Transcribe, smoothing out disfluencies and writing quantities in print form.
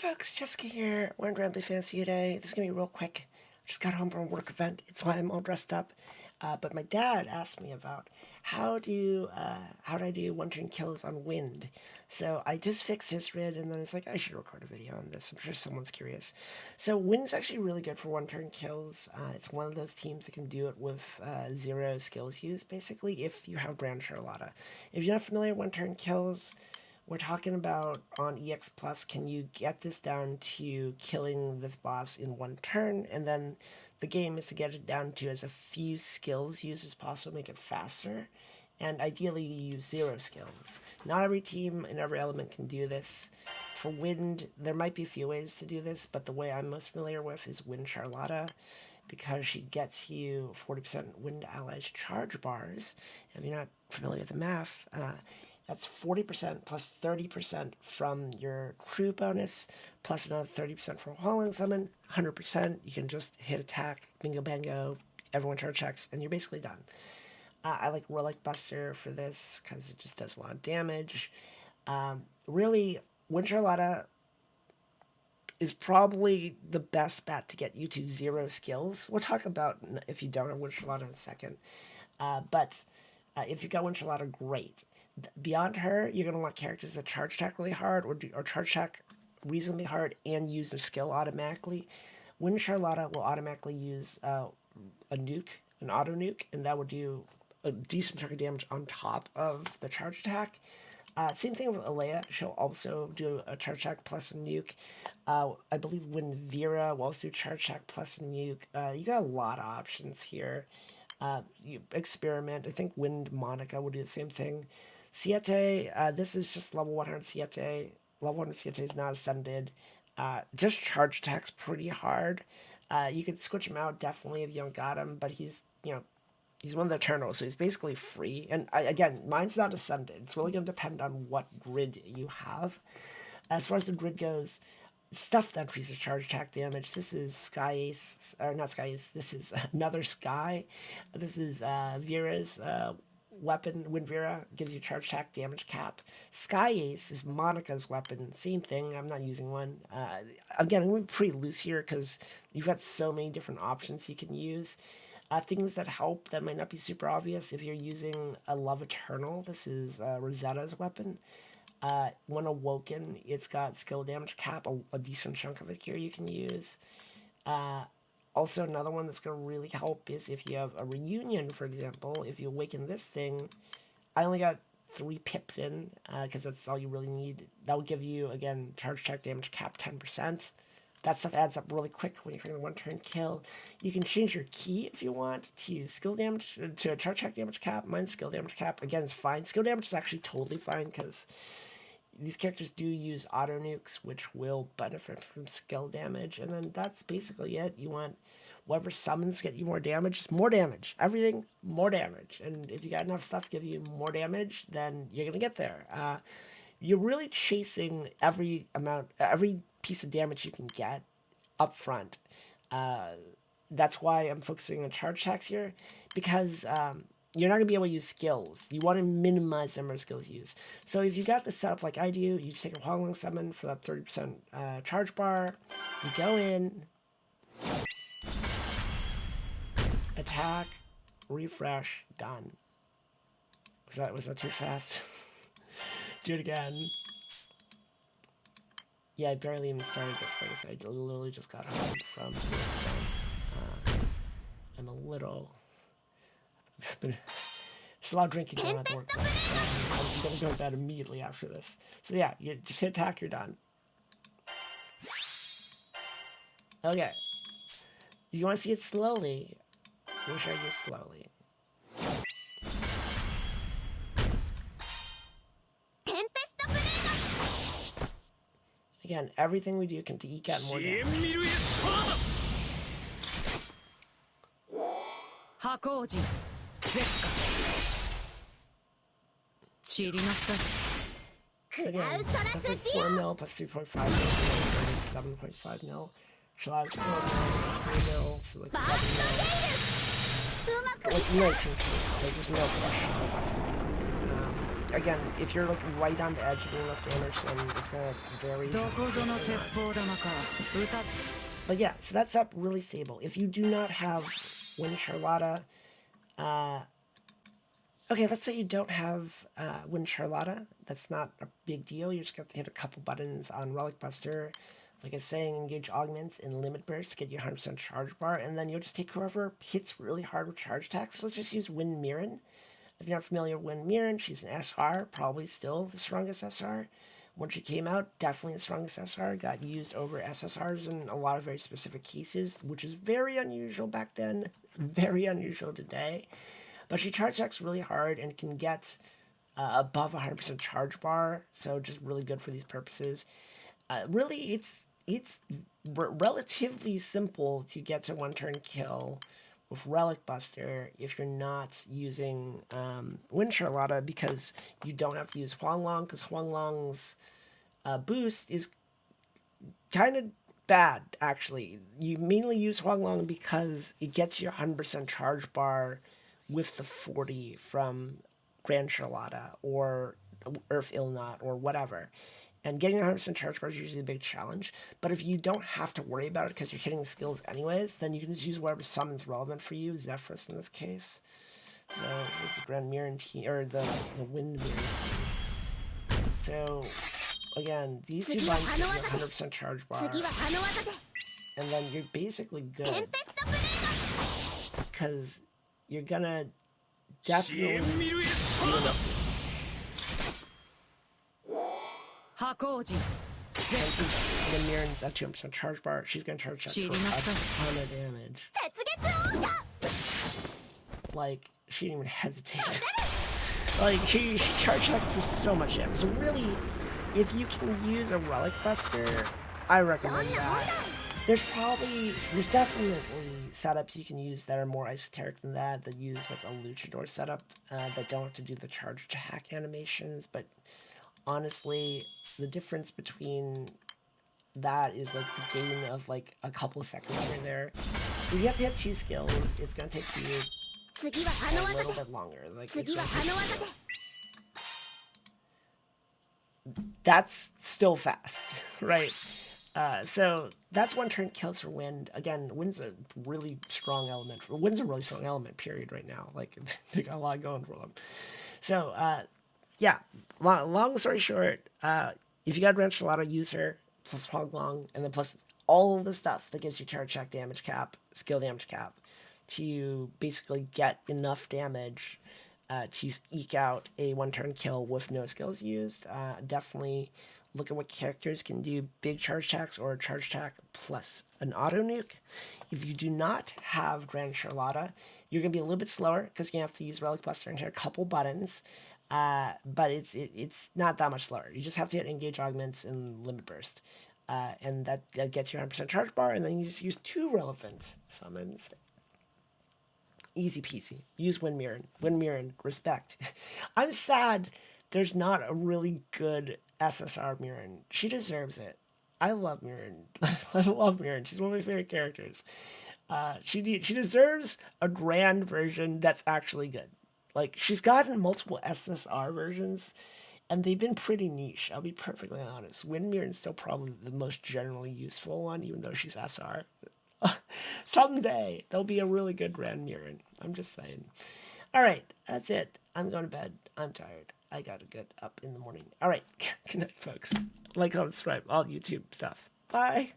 folks, Jessica here. We're in Granblue Fantasy today. This is going to be real quick. I just got home from a work event. It's why I'm all dressed up. But my dad asked me about how do I do one-turn kills on Wind. So I just fixed his rid, and then it's like, I should record a video on this. I'm sure someone's curious. So Wind's actually really good for one-turn kills. It's one of those teams that can do it with 0 skills used, basically, if you have Grand Charlotta. If you're not familiar with one-turn kills, we're talking about on EX Plus, can you get this down to killing this boss in 1 turn, and then the game is to get it down to as a few skills used as possible, make it faster, and ideally you use 0 skills. Not every team and every element can do this. For Wind, there might be a few ways to do this, but the way I'm most familiar with is Wind Charlotta, because she gets you 40% Wind allies charge bars. If you're not familiar with the math, that's 40% plus 30% from your crew bonus, plus another 30% from hauling summon, 100%. You can just hit attack, bingo bango, everyone charge checks, and you're basically done. I like Relic Buster for this because it just does a lot of damage. Really, Wind Charlotta is probably the best bet to get you to 0 skills. We'll talk about if you don't have Wind Charlotta in a second. But if you got Wind Charlotta, great. Beyond her, you're going to want characters that charge attack really hard or charge attack reasonably hard and use their skill automatically. Wind Charlotta will automatically use a nuke, an auto nuke, and that will do a decent chunk of damage on top of the charge attack. Same thing with Alea. She'll also do a charge attack plus a nuke. I believe Wind Vera will also do charge attack plus a nuke. You got a lot of options here. You experiment. I think Wind Monica will do the same thing. Siete, this is just level 100 Siete. Level 100 Siete is not ascended. Just charge attacks pretty hard. You could switch him out definitely if you don't got him, but he's one of the Eternals, so he's basically free. And again, mine's not ascended. It's really going to depend on what grid you have. As far as the grid goes, stuff that increases charge attack damage. This is Sky Ace, or not Sky Ace, this is another Sky. This is Vera's weapon. Wind Vera gives you charge attack damage cap. Sky Ace is Monica's weapon. Same thing. I'm not using one. Again, I'm going to be pretty loose here because you've got so many different options you can use. Things that help that might not be super obvious. If you're using a Love Eternal, this is Rosetta's weapon. When Awoken, it's got skill damage cap, a decent chunk of it here you can use. Also, another one that's going to really help is if you have a reunion, for example. If you awaken this thing, I only got 3 pips in, because that's all you really need. That will give you, again, charge check damage cap 10%. That stuff adds up really quick when you're trying to one-turn kill. You can change your key if you want to skill damage, to charge check damage cap. Mine's skill damage cap. Again, it's fine. Skill damage is actually totally fine because these characters do use auto nukes, which will benefit from skill damage. And then that's basically it. You want whatever summons get you more damage, just more damage. Everything, more damage. And if you got enough stuff to give you more damage, then you're going to get there. You're really chasing every piece of damage you can get up front. That's why I'm focusing on charge attacks here, because you're not going to be able to use skills. You want to minimize the number of skills used. So if you got this set up like I do, you just take a Huangling Summon for that 30% charge bar. You go in, attack, refresh, done. Was that too fast? Do it again. Yeah, I barely even started this thing, so I literally just got home from I'm a little... There's a lot of drinking going on at work, so I'm going to go to bed immediately after this. So yeah, you just hit attack, you're done. Okay. If you want to see it slowly, we'll show you slowly. Again, everything we do can eke out more damage. So again, that's like 4 mil plus 3.5 mil, so 7.5 mil. Shalad 4 mil plus 3 mil, so like 7 mil. Like nice and clean, like there's no question about that. again, if you're like right on the edge of doing enough damage, then it's gonna vary. But yeah, so that's up really stable. If you do not have Wind Charlotta, okay, let's say you don't have Wind Charlotta. That's not a big deal. You just have to hit a couple buttons on Relic Buster. Like I was saying, engage augments and limit burst, get you 100% charge bar, and then you'll just take whoever hits really hard with charge attacks. Let's just use Wind Mirren. If you're not familiar with Wind Mirren, she's an SR, probably still the strongest SR. When she came out, definitely the strongest SR, got used over SSRs in a lot of very specific cases, which is very unusual back then, very unusual today. But she charge attacks really hard and can get above 100% charge bar, so just really good for these purposes. Really, it's relatively simple to get to one-turn kill with Relic Buster if you're not using Wind Charlotta, because you don't have to use Huanglong, because Huanglong's boost is kind of bad, actually. You mainly use Huanglong because it gets you 100% charge bar with the 40 from Grand Charlotta or Earth Ilnot or whatever. And getting 100% charge bar is usually a big challenge. But if you don't have to worry about it because you're hitting skills anyways, then you can just use whatever summon's relevant for you, Zephyrus in this case. So there's the Grand Mirren team, or the Wind Mirren team. So again, these two buttons give you 100% charge bar. And then you're basically good. Because you're gonna definitely do enough. The Mirren's at 200% charge bar. She's gonna charge that for a ton of damage. Like, she didn't even hesitate. Like, she charge attacks for so much damage. So really, if you can use a Relic Buster, I recommend that. There's definitely setups you can use that are more esoteric than that use like a Luchador setup that don't have to do the charge attack animations, but honestly, the difference between that is like the gain of like a couple of seconds here and there. If you have to have 2 skills, it's gonna take you a little bit longer. Like, that's still fast, right? So that's one-turn kills for Wind. Again, Wind's a really strong element. Wind's a really strong element, period, right now. Like, they got a lot going for them. So, yeah, long story short, if you got Grand Charlotta, use her, plus Huanglong, and then plus all of the stuff that gives you charge attack damage cap, skill damage cap, to basically get enough damage to eke out a one-turn kill with no skills used. Definitely look at what characters can do big charge attacks or a charge attack plus an auto nuke. If you do not have Grand Charlotta, you're going to be a little bit slower because you have to use Relic Buster and hit a couple buttons. But it's not that much slower. You just have to hit engage augments and limit burst. And that gets you 100% charge bar, and then you just use 2 relevant summons. Easy peasy. Use Wind Mirren. Wind Mirren, respect. I'm sad there's not a really good SSR Mirren. She deserves it. I love Mirren. I love Mirren. She's one of my favorite characters. She deserves a grand version that's actually good. Like, she's gotten multiple SSR versions, and they've been pretty niche. I'll be perfectly honest. Wind Mirren's still probably the most generally useful one, even though she's SR. Someday, there'll be a really good Grand Mirren. I'm just saying. Alright, that's it. I'm going to bed. I'm tired. I gotta get up in the morning. Alright, good night, folks. Like, comment, subscribe, all YouTube stuff. Bye!